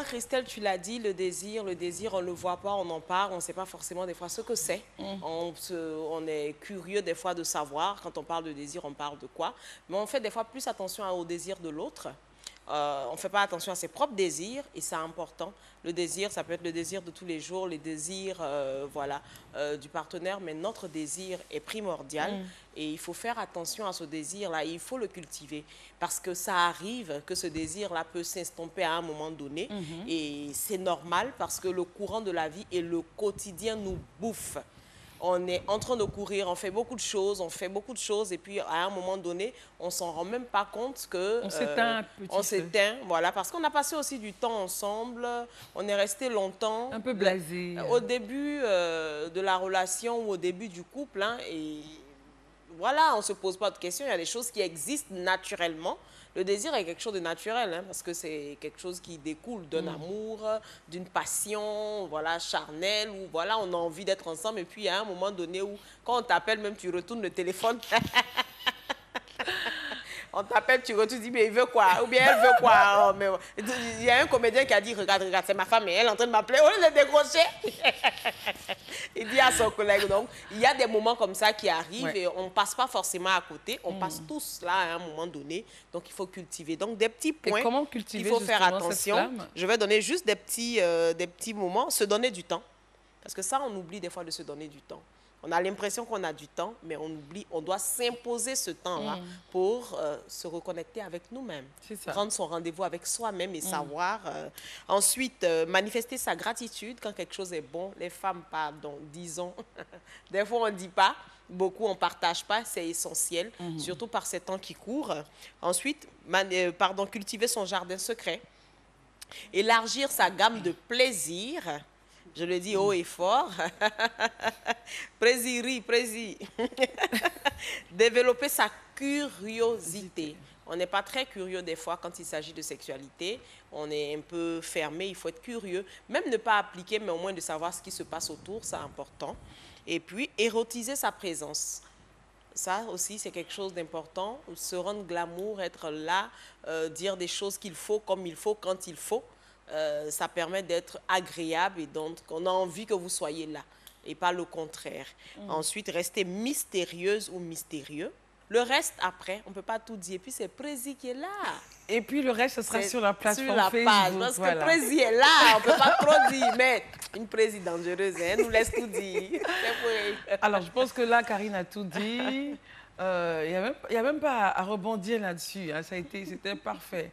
Christelle, tu l'as dit, le désir, on ne le voit pas, on en parle, on ne sait pas forcément des fois ce que c'est. On est curieux des fois de savoir, quand on parle de désir, on parle de quoi. Mais on fait des fois plus attention au désir de l'autre. On ne fait pas attention à ses propres désirs et c'est important. Le désir, ça peut être le désir de tous les jours, les désirs voilà, du partenaire, mais notre désir est primordial et il faut faire attention à ce désir-là, il faut le cultiver parce que ça arrive que ce désir-là peut s'estomper à un moment donné et c'est normal parce que le courant de la vie et le quotidien nous bouffent. On est en train de courir, on fait beaucoup de choses et puis à un moment donné, on s'en rend même pas compte que... On s'éteint un petit peu. On s'éteint, voilà, parce qu'on a passé aussi du temps ensemble, on est resté longtemps. Un peu blasé. Au début de la relation ou au début du couple, hein, et voilà, on ne se pose pas de questions, il y a des choses qui existent naturellement. Le désir est quelque chose de naturel, hein, parce que c'est quelque chose qui découle d'un amour, d'une passion, voilà, charnelle, où voilà, on a envie d'être ensemble. Et puis, il y a un moment donné où, quand on t'appelle, même tu retournes le téléphone. On t'appelle, tu retournes, tu dis, mais il veut quoi? Ou bien elle veut quoi? Oh, mais... Il y a un comédien qui a dit, regarde, c'est ma femme, et elle est en train de m'appeler. Au lieu de décrocher, il dit à son collègue. Donc, il y a des moments comme ça qui arrivent et on ne passe pas forcément à côté. On passe tous là à un moment donné. Donc, il faut cultiver. Donc, des petits points. Et comment cultiver, il faut faire attention. Je vais donner juste des petits moments. Se donner du temps. Parce que ça, on oublie des fois de se donner du temps. On a l'impression qu'on a du temps, mais on oublie, on doit s'imposer ce temps-là pour se reconnecter avec nous-mêmes. Prendre son rendez-vous avec soi-même et savoir. Ensuite, manifester sa gratitude quand quelque chose est bon. Les femmes, pardon, disons. Des fois, on ne dit pas. Beaucoup, on ne partage pas. C'est essentiel, surtout par ces temps qui courent. Ensuite, cultiver son jardin secret. Élargir sa gamme de plaisirs. Je le dis haut et fort. Plaisir. Développer sa curiosité. On n'est pas très curieux des fois quand il s'agit de sexualité. On est un peu fermé, il faut être curieux. Même ne pas appliquer, mais au moins de savoir ce qui se passe autour, c'est important. Et puis, érotiser sa présence. Ça aussi, c'est quelque chose d'important. Se rendre glamour, être là, dire des choses qu'il faut, comme il faut, quand il faut. Ça permet d'être agréable et donc on a envie que vous soyez là et pas le contraire. Ensuite, rester mystérieuse ou mystérieux. Le reste, après, on ne peut pas tout dire. Et puis, c'est Prési qui est là. Et puis, le reste, ce sera sur la plateforme Facebook. Sur la page, parce que Prési est là. On ne peut pas trop dire. Mais une Prési dangereuse, hein, nous laisse tout dire. Alors, je pense que là, Karine a tout dit. Il n'y a même pas à rebondir là-dessus. Hein. C'était parfait.